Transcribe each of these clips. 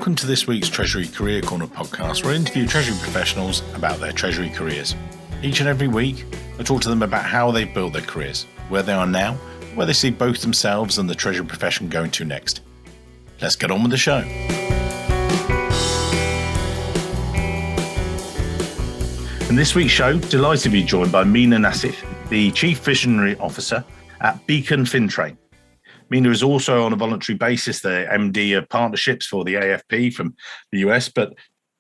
Welcome to this week's Treasury Career Corner podcast, where I interview Treasury professionals about their Treasury careers. Each and every week, I talk to them about how they've built their careers, where they are now, where they see both themselves and the Treasury profession going to next. Let's get on with the show. In this week's show, delighted to be joined by Mina Nasif, the Chief Visionary Officer at Beacon FinTrain. Mina is also on a voluntary basis the MD of partnerships for the AFP from the US, but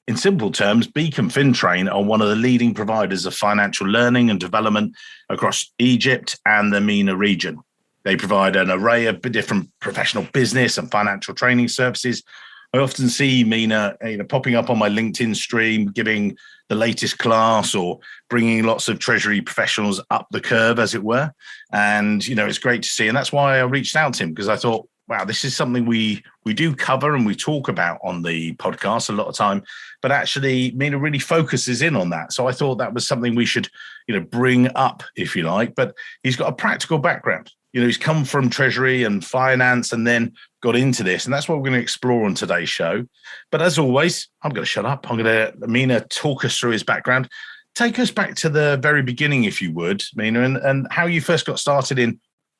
in simple terms, Beacon FinTrain are one of the leading providers of financial learning and development across Egypt and the MENA region. They provide an array of different professional business and financial training services. I often see Mina popping up on my LinkedIn stream, giving the latest class or bringing lots of Treasury professionals up the curve, as it were. And, it's great to see. And that's why I reached out to him, because I thought, wow, this is something we do cover and we talk about on the podcast a lot of time, but actually Mina really focuses in on that. So I thought that was something we should, bring up, if you like. But he's got a practical background. He's come from Treasury and finance and then got into this. And that's what we're going to explore on today's show. But as always, I'm going to shut up. I'm going to let Mina talk us through his background. Take us back to the very beginning, if you would, Mina, and how you first got started in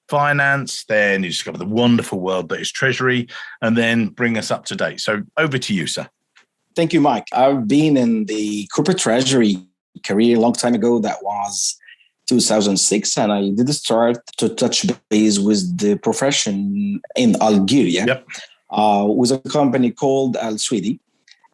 finance. Then you discovered the wonderful world that is Treasury, and then bring us up to date. So over to you, sir. Thank you, Mike. I've been in the corporate treasury career a long time ago. That was 2006, and I did start to touch base with the profession in Algeria with a company called Al Swedi.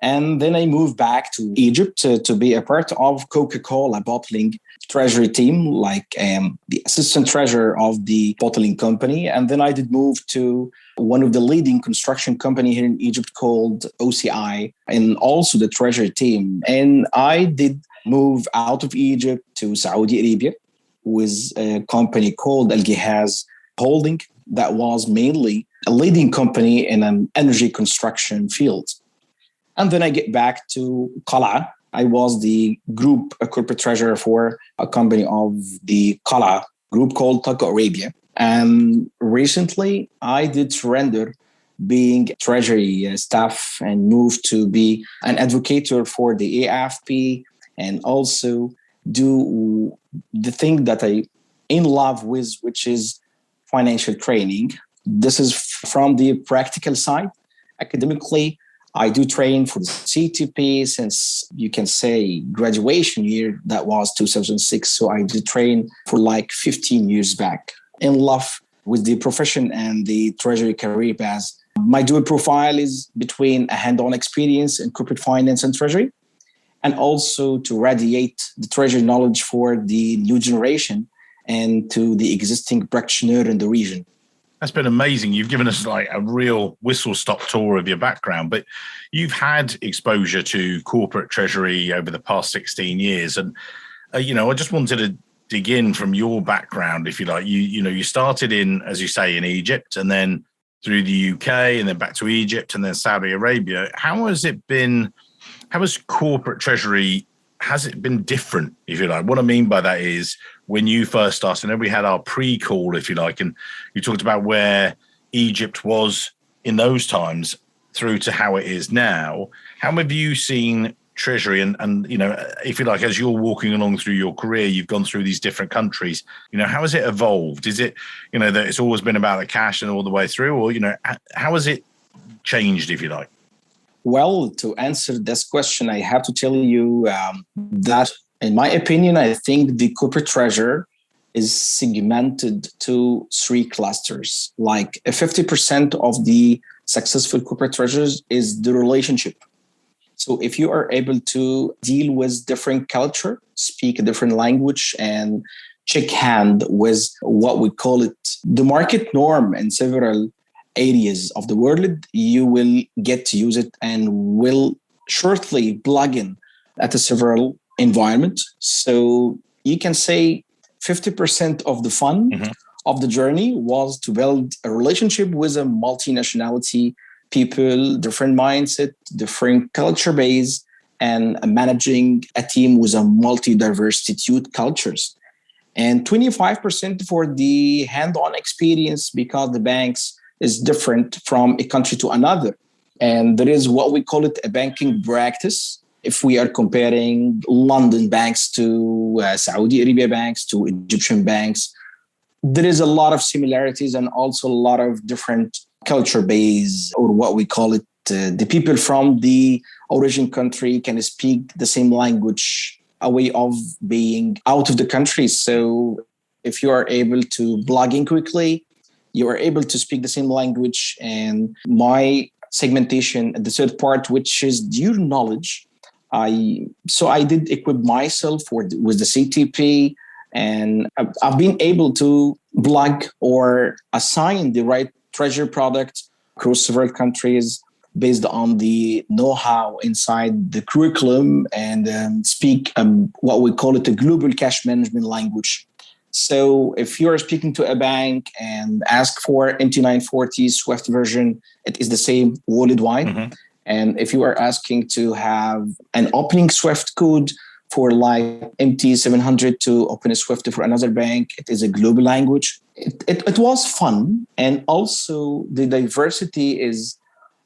And then I moved back to Egypt to be a part of Coca-Cola bottling treasury team, like the assistant treasurer of the bottling company. And then I did move to one of the leading construction company here in Egypt called OCI, and also the treasury team. And I did move out of Egypt to Saudi Arabia with a company called Al Gihaz Holding that was mainly a leading company in an energy construction field. And then I get back to Qala. I was the group corporate treasurer for a company of the Qala group called TAQA Arabia. And recently I did surrender being treasury staff and moved to be an advocate for the AFP and also do the thing that I'm in love with, which is financial training. This is from the practical side. Academically, I do train for the CTP since you can say graduation year, that was 2006. So I did train for like 15 years back. In love with the profession and the treasury career path. My dual profile is between a hands-on experience in corporate finance and treasury, and also to radiate the treasury knowledge for the new generation and to the existing practitioner in the region. That's been amazing. You've given us like a real whistle-stop tour of your background, but you've had exposure to corporate treasury over the past 16 years. And, I just wanted to dig in from your background, if you like. You started in, as you say, in Egypt, and then through the UK, and then back to Egypt, and then Saudi Arabia. How has corporate treasury, has it been different, if you like? What I mean by that is when you first started, and then we had our pre-call, if you like, and you talked about where Egypt was in those times through to how it is now. How have you seen treasury and if you like, as you're walking along through your career, you've gone through these different countries, how has it evolved? Is it, that it's always been about the cash and all the way through, or, how has it changed, if you like? Well, to answer this question, I have to tell you that, in my opinion, I think the corporate treasurer is segmented to three clusters. Like 50% of the successful corporate treasurers is the relationship. So if you are able to deal with different culture, speak a different language, and shake hand with what we call it the market norm in several areas of the world, you will get to use it and will shortly plug in at a several environment. So you can say 50% of the fun of the journey was to build a relationship with a multinationality people, different mindset, different culture base, and managing a team with a multi-diversitude cultures. And 25% for the hand-on experience, because the banks is different from a country to another. And there is what we call it a banking practice. If we are comparing London banks to Saudi Arabia banks to Egyptian banks, there is a lot of similarities and also a lot of different culture base, or what we call it. The people from the origin country can speak the same language, a way of being out of the country. So if you are able to plug in quickly, you are able to speak the same language. And my segmentation, the third part, which is your knowledge. I did equip myself with the CTP, and I've been able to plug or assign the right treasury product across several countries based on the know-how inside the curriculum, and speak what we call it a global cash management language. So if you're speaking to a bank and ask for MT940 Swift version, it is the same worldwide. Mm-hmm. And if you are asking to have an opening Swift code for like MT700 to open a Swift for another bank, it is a global language. It was fun. And also the diversity is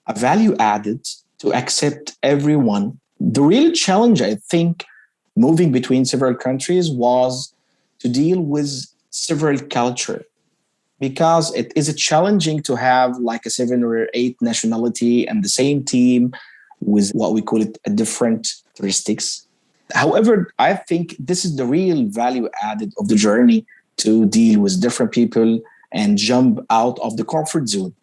a value added to accept everyone. The real challenge, I think, moving between several countries was to deal with several culture, because it is challenging to have like a 7 or 8 nationality and the same team with what we call it a different characteristics. However, I think this is the real value added of the journey, to deal with different people and jump out of the comfort zone.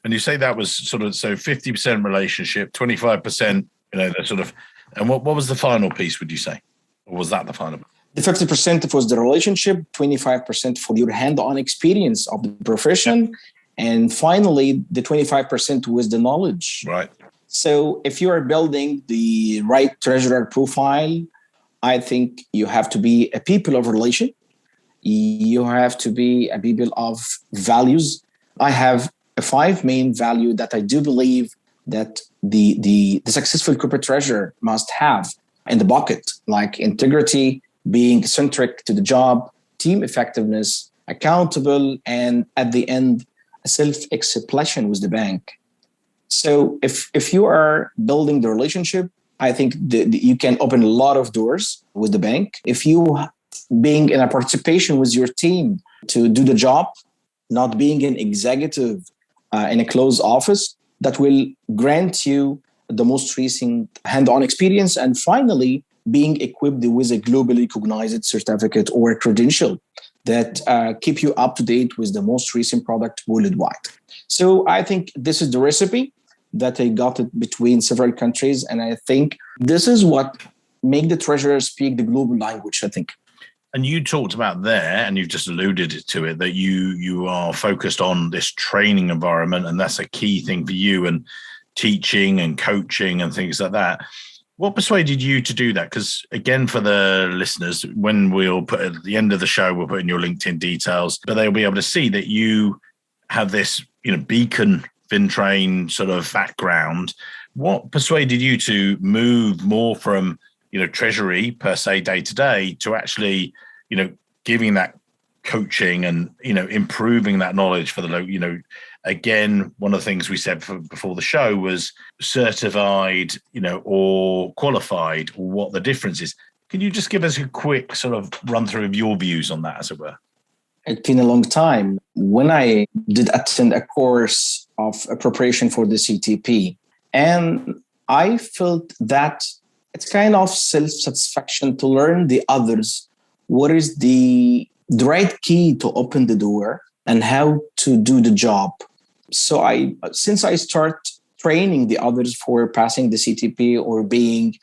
And you say that was sort of, so 50% relationship, 25%, the sort of, and what was the final piece, would you say? Or was that the final? The 50% was the relationship, 25% for your hand-on experience of the profession, yep. And finally, the 25% was the knowledge. Right. So if you are building the right treasurer profile, I think you have to be a people of relation. You have to be a people of values. I have a 5 main value that I do believe that the successful corporate treasurer must have in the bucket, like integrity, being centric to the job, team effectiveness, accountable, and at the end, a self-expression with the bank. So if you are building the relationship, I think you can open a lot of doors with the bank. If you being in a participation with your team to do the job, not being an executive in a closed office, that will grant you the most recent hand-on experience. And finally, being equipped with a globally recognized certificate or credential that keep you up to date with the most recent product worldwide. So I think this is the recipe that I got it between several countries. And I think this is what make the treasurer speak the global language, I think. And you talked about there, and you've just alluded to it, that you are focused on this training environment, and that's a key thing for you, and teaching and coaching and things like that. What persuaded you to do that? Because again, for the listeners, when we'll put at the end of the show, we'll put in your LinkedIn details, but they'll be able to see that you have this, Beacon FinTrain sort of background. What persuaded you to move more from, treasury per se day to day to actually, giving that coaching and, improving that knowledge for the, again, one of the things we said before the show was certified, or qualified, or what the difference is. Can you just give us a quick sort of run through of your views on that, as it were? It's been a long time. When I did attend a course of a preparation for the CTP, and I felt that it's kind of self-satisfaction to learn the others. What is the right key to open the door and how to do the job? So since I start training the others for passing the CTP or being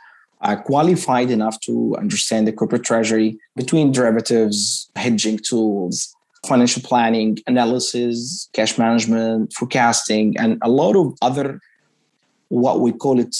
qualified enough to understand the corporate treasury between derivatives, hedging tools, financial planning, analysis, cash management, forecasting, and a lot of other, what we call it,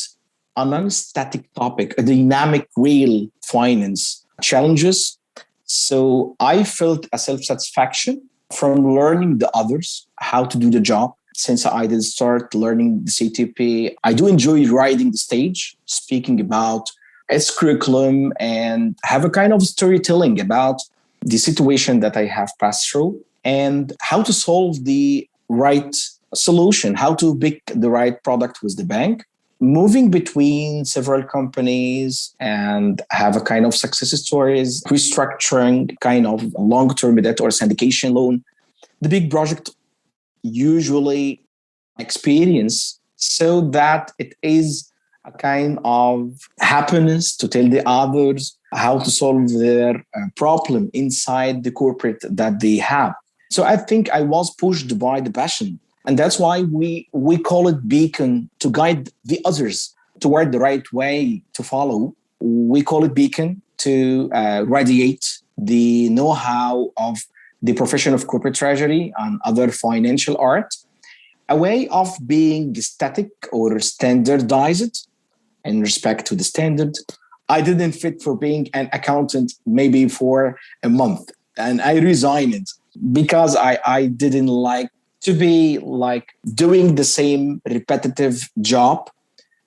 a non-static topic, a dynamic real finance challenges. So I felt a self-satisfaction from learning the others, how to do the job. Since I did start learning the CTP, I do enjoy riding the stage, speaking about its curriculum, and have a kind of storytelling about the situation that I have passed through and how to solve the right solution, how to pick the right product with the bank, moving between several companies and have a kind of success stories, restructuring kind of long-term debt or syndication loan. The big project usually experience so that it is a kind of happiness to tell the others how to solve their problem inside the corporate that they have. So I think I was pushed by the passion. And that's why we call it Beacon, to guide the others toward the right way to follow. We call it Beacon to radiate the know-how of the profession of corporate treasury and other financial art, a way of being static or standardized in respect to the standard. I didn't fit for being an accountant maybe for a month, and I resigned because I didn't like to be like doing the same repetitive job,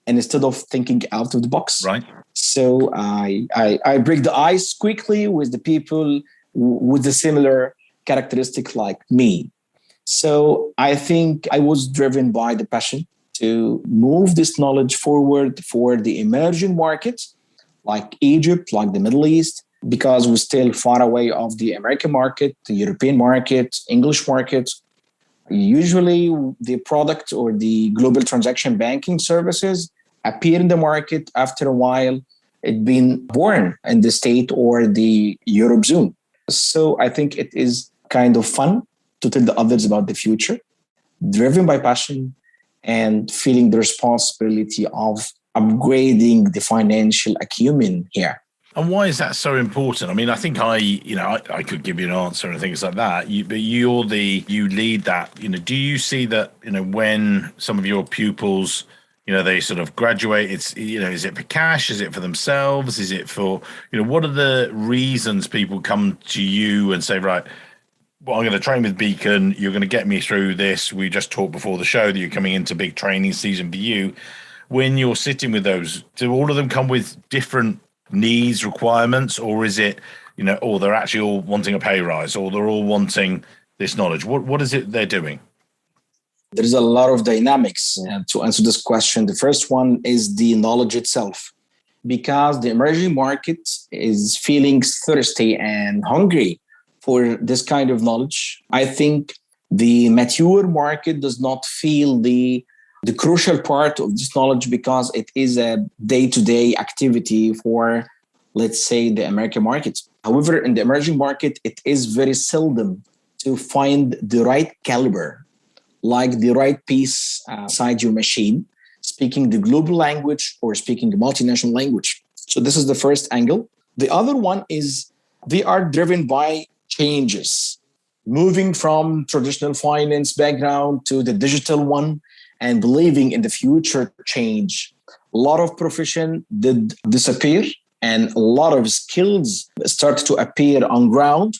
and instead of thinking out of the box. Right. So I break the ice quickly with the people with a similar characteristic like me. So I think I was driven by the passion to move this knowledge forward for the emerging markets like Egypt, like the Middle East, because we're still far away of the American market, the European market, English market. Usually the product or the global transaction banking services appear in the market after a while it been born in the state or the Europe zone. So I think it is kind of fun to tell the others about the future, driven by passion and feeling the responsibility of upgrading the financial acumen here. And why is that so important? I mean, I think I could give you an answer and things like that. But you lead that. Do you see that? When some of your pupils, they sort of graduate. It's is it for cash? Is it for themselves? Is it for what are the reasons people come to you and say, right, well, I'm going to train with Beacon. You're going to get me through this. We just talked before the show that you're coming into big training season for you. When you're sitting with those, do all of them come with different needs, requirements, or is it, or they're actually all wanting a pay rise, or they're all wanting this knowledge? What is it they're doing? There's a lot of dynamics to answer this question. The first one is the knowledge itself, because the emerging market is feeling thirsty and hungry for this kind of knowledge. I think the mature market does not feel the crucial part of this knowledge because it is a day-to-day activity for, let's say, the American market. However, in the emerging market, it is very seldom to find the right caliber, like the right piece inside your machine, speaking the global language or speaking the multinational language. So this is the first angle. The other one is they are driven by changes, moving from traditional finance background to the digital one, and believing in the future change. A lot of profession did disappear and a lot of skills start to appear on ground,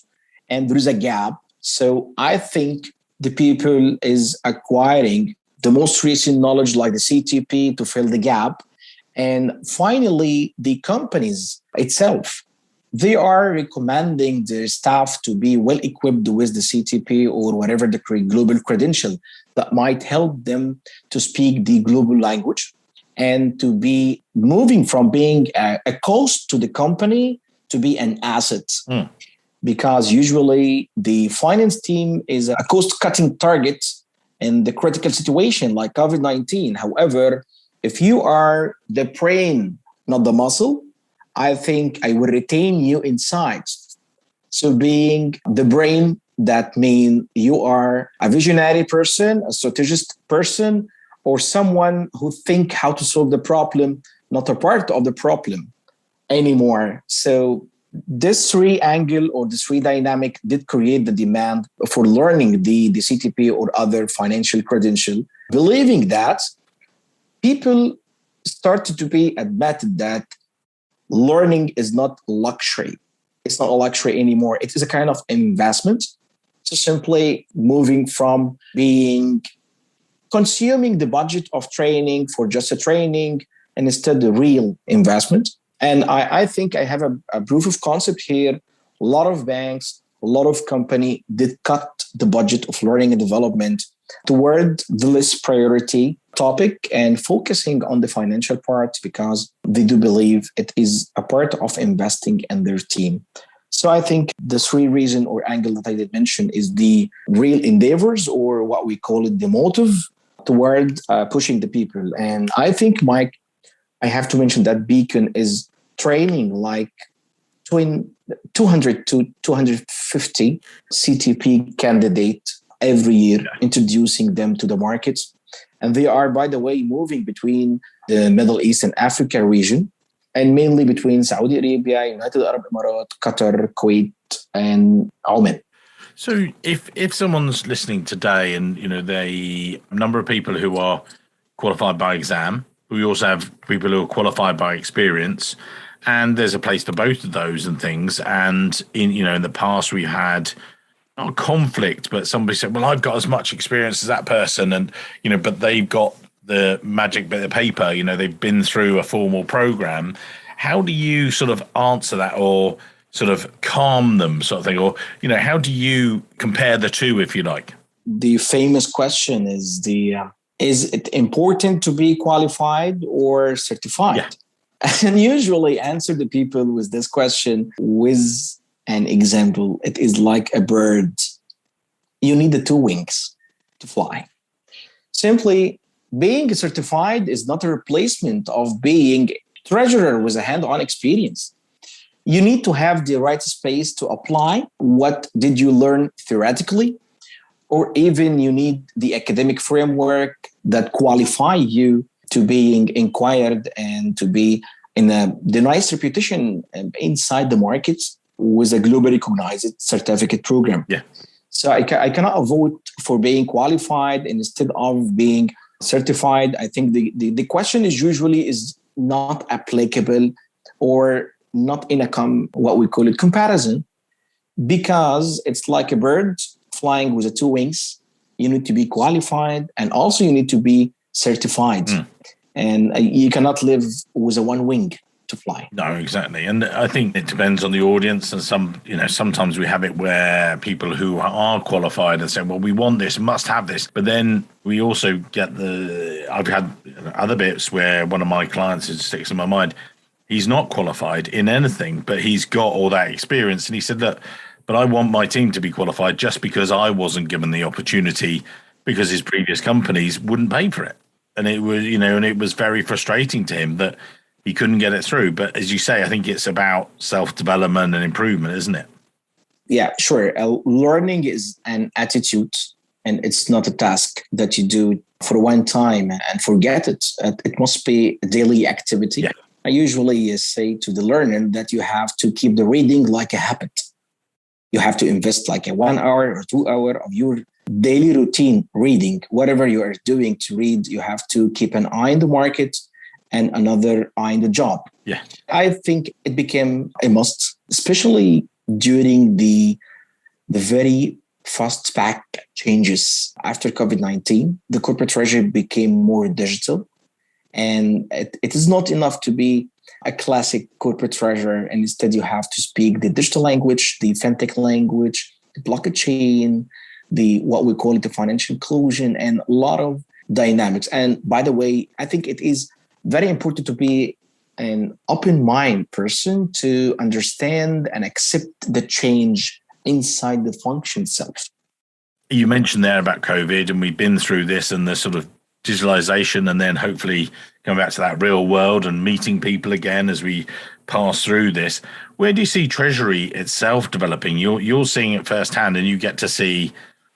and there is a gap. So I think the people is acquiring the most recent knowledge like the CTP to fill the gap. And finally, the companies itself, they are recommending their staff to be well equipped with the CTP or whatever the global credential that might help them to speak the global language and to be moving from being a cost to the company to be an asset. Because usually the finance team is a cost-cutting target in the critical situation like COVID-19. However, if you are the brain, not the muscle, I think I will retain you inside. So being the brain, that means you are a visionary person, a strategist person, or someone who think how to solve the problem, not a part of the problem anymore. So this three angle or this three dynamic did create the demand for learning the CTP or other financial credential, believing that people started to be admitted that learning is not luxury. It's not a luxury anymore. It is a kind of investment. So simply moving from being consuming the budget of training for just a training and instead the real investment. And I think I have a proof of concept here. A lot of banks, a lot of company did cut the budget of learning and development toward the less priority topic and focusing on the financial part because they do believe it is a part of investing in their team. So I think the three reason or angle that I did mention is the real endeavors, or what we call it, the motive toward pushing the people. And I think, Mike, I have to mention that Beacon is training like between 200 to 250 CTP candidate every year, introducing them to the markets. And they are, by the way, moving between the Middle East and Africa region, and mainly between Saudi Arabia, United Arab Emirates, Qatar, Kuwait, and Oman. So if someone's listening today and, a number of people who are qualified by exam, we also have people who are qualified by experience, and there's a place for both of those and things. And in the past we had not a conflict, but somebody said, well, I've got as much experience as that person, and but they've got the magic bit of paper, they've been through a formal program. How do you sort of answer that, or sort of calm them, sort of thing? Or, how do you compare the two, if you like? The famous question is is it important to be qualified or certified? Yeah. And usually answer the people with this question with an example. It is like a bird. You need the two wings to fly. Simply, being certified is not a replacement of being treasurer with a hand-on experience. You need to have the right space to apply. What did you learn theoretically? Or even you need the academic framework that qualify you to being inquired and to be in the nice reputation inside the markets with a globally recognized certificate program. Yeah. So I cannot vote for being qualified instead of being certified. I think the question is usually not applicable or not in what we call it comparison, because it's like a bird flying with the two wings. You need to be qualified, and also you need to be certified. And you cannot live with a one wing to fly. No, exactly. And I think it depends on the audience. And sometimes we have it where people who are qualified and say, well, we want this, must have this. But then we also get I've had other bits where one of my clients, it sticks in my mind, he's not qualified in anything, but he's got all that experience. And he said, look, but I want my team to be qualified just because I wasn't given the opportunity because his previous companies wouldn't pay for it. And it was, and it was very frustrating to him that he couldn't get it through. But as you say, I think it's about self-development and improvement, isn't it? Yeah, sure. Learning is an attitude, and it's not a task that you do for one time and forget it. It must be a daily activity. Yeah. I usually say to the learner that you have to keep the reading like a habit. You have to invest like a 1 hour or 2 hours of your daily routine reading. Whatever you are doing to read, you have to keep an eye on the market and another eye on the job. Yeah, I think it became a must, especially during the very fast back changes after COVID-19. The corporate treasury became more digital, and it is not enough to be a classic corporate treasurer, and instead you have to speak the digital language, the fintech language, the blockchain, what we call it, the financial inclusion, and a lot of dynamics. And by the way, I think it is very important to be an open mind person to understand and accept the change inside the function itself. You mentioned there about COVID, and we've been through this and the sort of digitalization, and then hopefully coming back to that real world and meeting people again as we pass through this. Where do you see Treasury itself developing? You're seeing it firsthand, and you get to see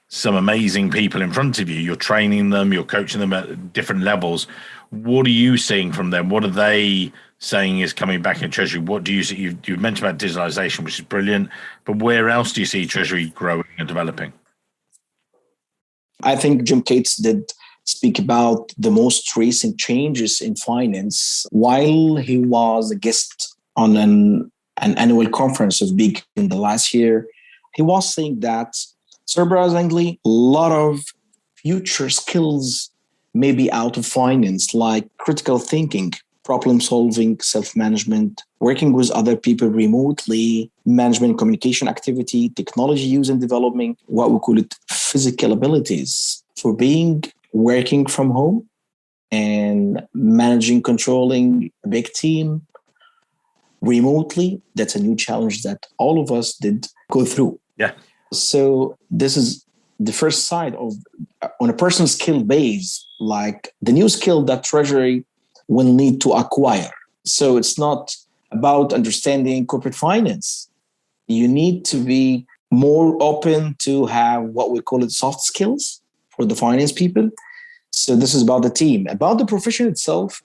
some amazing people in front of you. You're training them, you're coaching them at different levels. What are you seeing from them? What are they saying is coming back in Treasury? What do you see? You've mentioned about digitalization, which is brilliant, but where else do you see Treasury growing and developing? I think Jim Cates did speak about the most recent changes in finance while he was a guest on an annual conference of Beacon in the last year. He was saying that, surprisingly, a lot of future skills may be out of finance, like critical thinking, problem solving, self-management, working with other people remotely, management communication activity, technology use and development, what we call it physical abilities, for being working from home and controlling a big team remotely. That's a new challenge that all of us did go through. Yeah. So this is the first side of on a personal skill base, like the new skill that Treasury will need to acquire. So it's not about understanding corporate finance. You need to be more open to have what we call it soft skills for the finance people. So this is about the team. About the profession itself,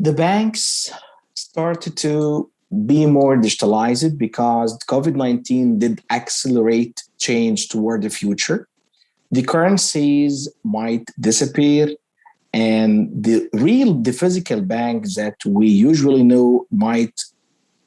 the banks started to be more digitalized because COVID-19 did accelerate change toward the future. The currencies might disappear, and the physical banks that we usually know might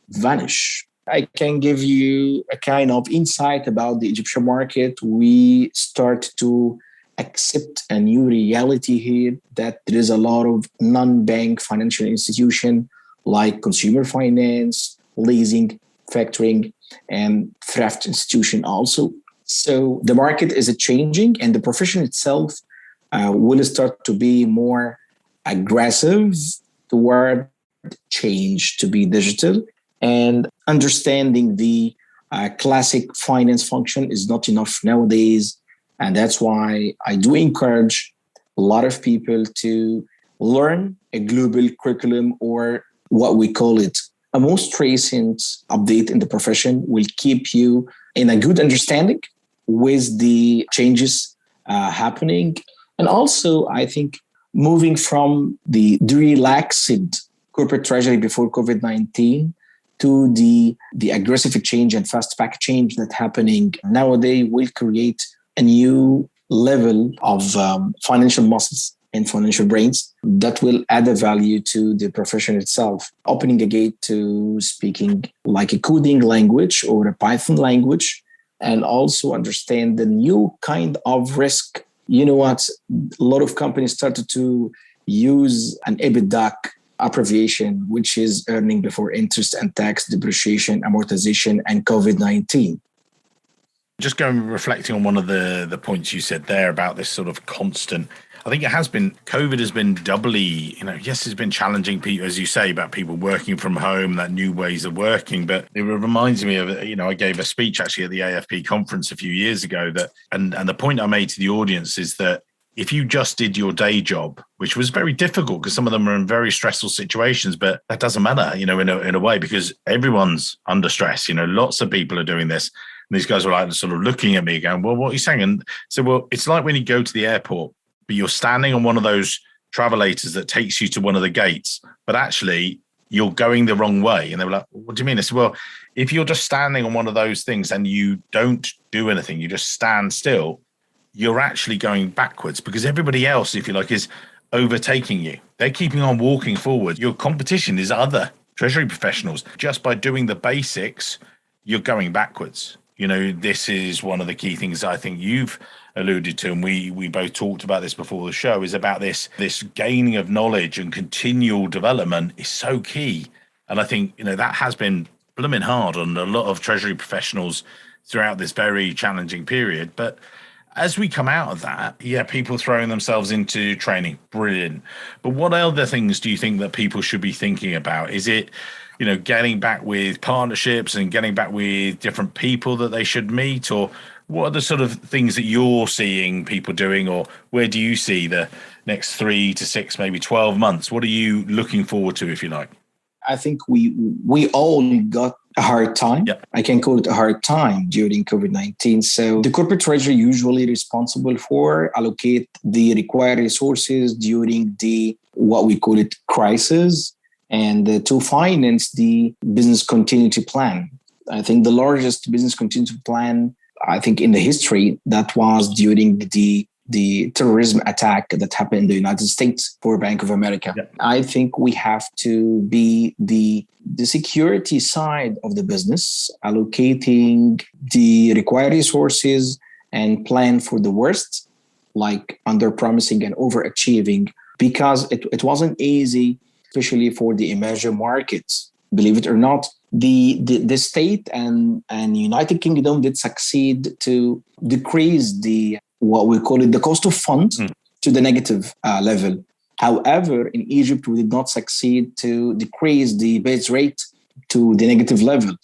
vanish. I can give you a kind of insight about the Egyptian market. We start to accept a new reality here that there is a lot of non-bank financial institution like consumer finance, leasing, factoring, and thrift institution also. So the market is changing, and the profession itself will start to be more aggressive toward change to be digital. And understanding the classic finance function is not enough nowadays. And that's why I do encourage a lot of people to learn a global curriculum, or what we call it, a most recent update in the profession will keep you in a good understanding with the changes happening. And also, I think moving from the relaxed corporate treasury before COVID-19 to the aggressive change and fast pack change that's happening nowadays will create a new level of financial muscles and financial brains that will add a value to the profession itself, opening a gate to speaking like a coding language or a Python language, and also understand the new kind of risk. You know what? A lot of companies started to use an EBITDA abbreviation, which is earning before interest and tax, depreciation, amortization, and COVID-19. Just going reflecting on one of the points you said there about this sort of constant, I think COVID has been doubly, yes, it's been challenging people, as you say, about people working from home, that new ways of working. But it reminds me of, I gave a speech actually at the AFP conference a few years ago and the point I made to the audience is that if you just did your day job, which was very difficult because some of them are in very stressful situations, but that doesn't matter, in a way, because everyone's under stress. Lots of people are doing this. And these guys were like sort of looking at me going, well, what are you saying? And so, well, it's like when you go to the airport, but you're standing on one of those travelators that takes you to one of the gates, but actually you're going the wrong way. And they were like, what do you mean? I said, well, if you're just standing on one of those things and you don't do anything, you just stand still, you're actually going backwards because everybody else, if you like, is overtaking you. They're keeping on walking forward. Your competition is other treasury professionals. Just by doing the basics, you're going backwards. This is one of the key things I think you've alluded to, and we both talked about this before the show, is about this gaining of knowledge and continual development is so key. And I think, that has been blooming hard on a lot of treasury professionals throughout this very challenging period. But as we come out of that, people throwing themselves into training, brilliant. But what other things do you think that people should be thinking about? Is it, getting back with partnerships and getting back with different people that they should meet? Or what are the sort of things that you're seeing people doing? Or where do you see the next 3 to 6, maybe 12 months? What are you looking forward to, if you like? I think we all got a hard time. Yep. I can call it a hard time during COVID-19. So the corporate treasury usually responsible for allocate the required resources during the, what we call it, crisis, and to finance the business continuity plan. I think the largest business continuity plan, I think in the history, that was during the terrorism attack that happened in the United States for Bank of America. Yep. I think we have to be the security side of the business, allocating the required resources and plan for the worst, like under-promising and overachieving, because it wasn't easy, especially for the emerging markets. Believe it or not, the state and United Kingdom did succeed to decrease the what we call it the cost of funds to the negative level. However, in Egypt, we did not succeed to decrease the base rate to the negative level.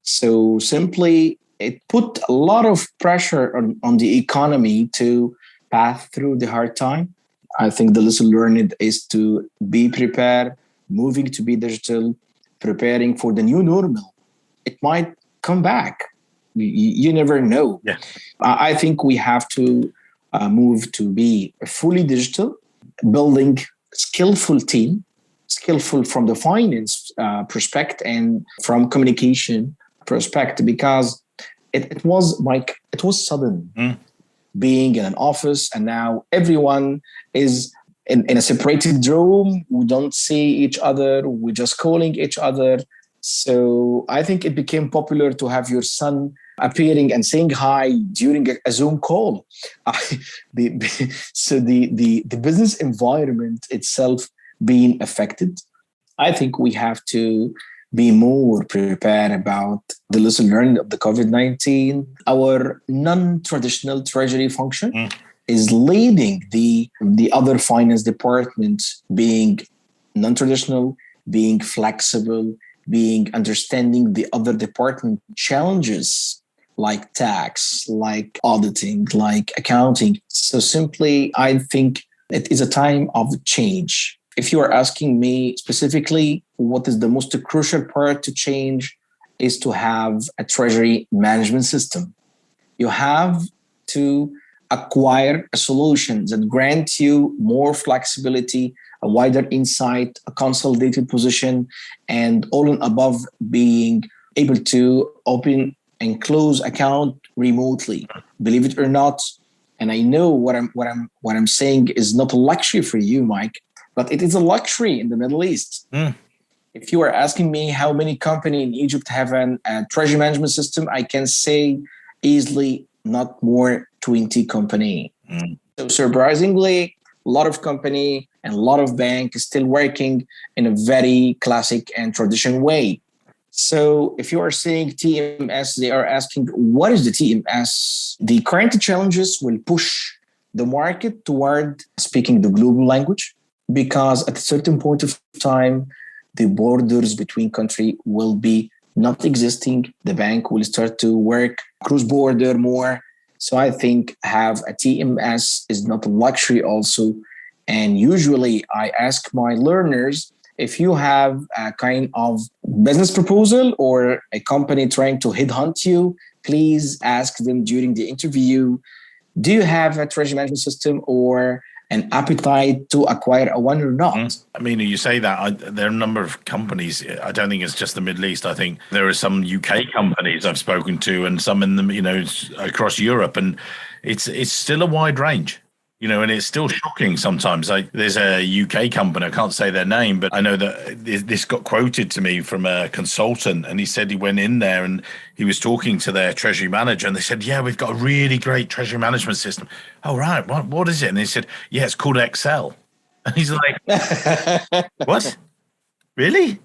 So simply, it put a lot of pressure on the economy to pass through the hard time. I think the lesson learned is to be prepared, moving to be digital, preparing for the new normal. It might come back. You never know. Yeah. I think we have to move to be fully digital, building skillful team, skillful from the finance perspective and from communication perspective, because it was sudden being in an office, and now everyone is in a separated room. We don't see each other. We're just calling each other. So I think it became popular to have your son appearing and saying hi during a Zoom call. So the business environment itself being affected. I think we have to be more prepared about the lesson learned of the COVID-19. Our non-traditional treasury function is leading the other finance departments being non-traditional, being flexible, being understanding the other department challenges like tax, like auditing, like accounting. So simply, I think it is a time of change. If you are asking me specifically, what is the most crucial part to change is to have a treasury management system. You have to acquire a solution that grants you more flexibility, a wider insight, a consolidated position, and all and above being able to open and close account remotely. Believe it or not, and I know what I'm saying is not a luxury for you, Mike, but it is a luxury in the Middle East. If you are asking me how many companies in Egypt have a treasury management system, I can say easily not more 20 company. So surprisingly, a lot of company and a lot of bank is still working in a very classic and traditional way. So if you are saying TMS, they are asking, what is the TMS? The current challenges will push the market toward speaking the global language, because at a certain point of time, the borders between countries will be not existing. The bank will start to work cross-border more. So I think have a TMS is not a luxury also. And usually I ask my learners, if you have a kind of business proposal or a company trying to headhunt you, please ask them during the interview, do you have a treasury management system or an appetite to acquire a one or not? I mean, you say that, there are a number of companies. I don't think it's just the Middle East. I think there are some UK companies I've spoken to and some in the, across Europe. And it's still a wide range. And it's still shocking sometimes. Like there's a UK company, I can't say their name, but I know that this got quoted to me from a consultant, and he said he went in there and he was talking to their treasury manager, and they said, yeah, we've got a really great treasury management system. Oh, right. What is it? And he said, yeah, it's called Excel. And he's like, what? Really?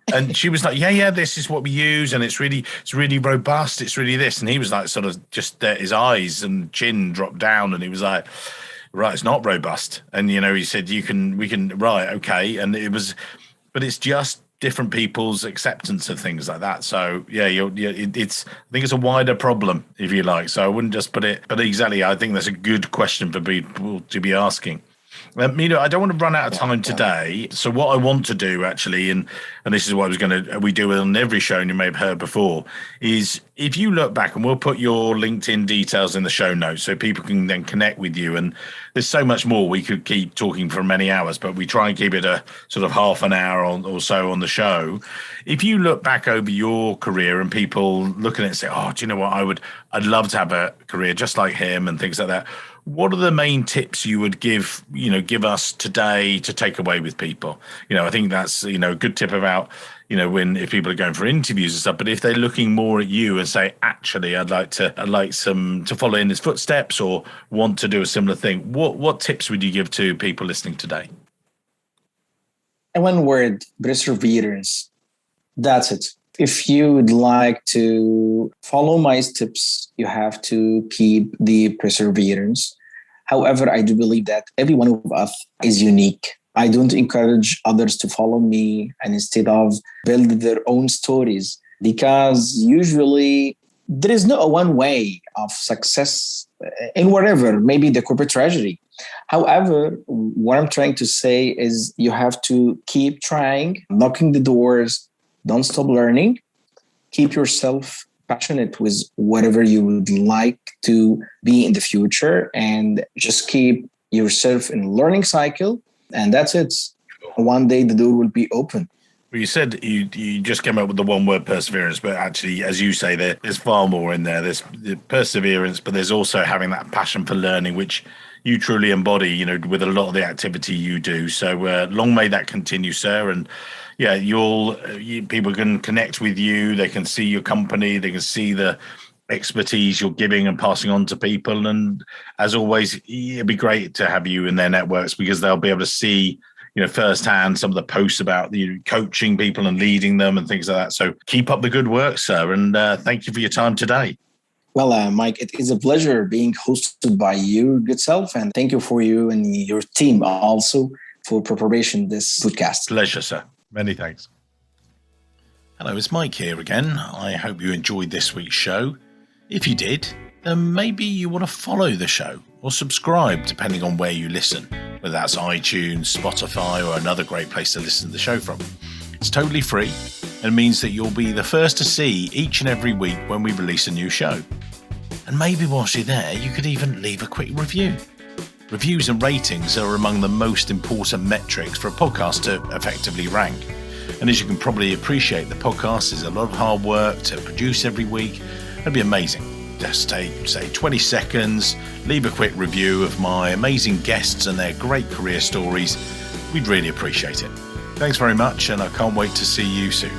And she was like, yeah, this is what we use, and it's really robust. It's really this. And he was like, sort of just his eyes and chin dropped down, and he was like, right, it's not robust. And he said, we can, right, okay. And but it's just different people's acceptance of things like that. So yeah, I think it's a wider problem, if you like. So I wouldn't just put it, but exactly, I think that's a good question for people to be asking. Mina, I don't want to run out of time today. So what I want to do actually, and this is what we do it on every show, and you may have heard before, is if you look back, and we'll put your LinkedIn details in the show notes so people can then connect with you. And there's so much more. We could keep talking for many hours, but we try and keep it a sort of half an hour or so on the show. If you look back over your career and people looking at it and say, oh, do you know what? I'd love to have a career just like him and things like that. What are the main tips you would give us today to take away with people? I think that's, a good tip about, if people are going for interviews and stuff, but if they're looking more at you and say, actually, I'd like to follow in his footsteps or want to do a similar thing. What tips would you give to people listening today? And one word, perseverance. That's it. If you would like to follow my steps, you have to keep the perseverance. However, I do believe that every one of us is unique. I don't encourage others to follow me and instead of build their own stories, because usually there is no one way of success in whatever, maybe the corporate treasury. However, what I'm trying to say is you have to keep trying, knocking the doors, don't stop learning, keep yourself passionate with whatever you would like to be in the future, and just keep yourself in a learning cycle. And that's it. One day the door will be open. Well, you said you just came up with the one word perseverance, but actually, as you say, there's far more in there. There's the perseverance, but there's also having that passion for learning, which you truly embody, with a lot of the activity you do. So long may that continue, sir. And yeah, people can connect with you. They can see your company. They can see the expertise you're giving and passing on to people. And as always, it'd be great to have you in their networks because they'll be able to see, firsthand some of the posts about coaching people and leading them and things like that. So keep up the good work, sir. And thank you for your time today. Well, Mike, it is a pleasure being hosted by you, good self. And thank you for you and your team also for preparation this podcast. Pleasure, sir. Many thanks. Hello, it's Mike here again. I hope you enjoyed this week's show. If you did, then maybe you want to follow the show or subscribe, depending on where you listen, whether that's iTunes, Spotify, or another great place to listen to the show from. It's totally free and means that you'll be the first to see each and every week when we release a new show. And maybe whilst you're there, you could even leave a quick review. Reviews and ratings are among the most important metrics for a podcast to effectively rank. And as you can probably appreciate, the podcast is a lot of hard work to produce every week. It'd be amazing. Just take, say, 20 seconds, leave a quick review of my amazing guests and their great career stories. We'd really appreciate it. Thanks very much, and I can't wait to see you soon.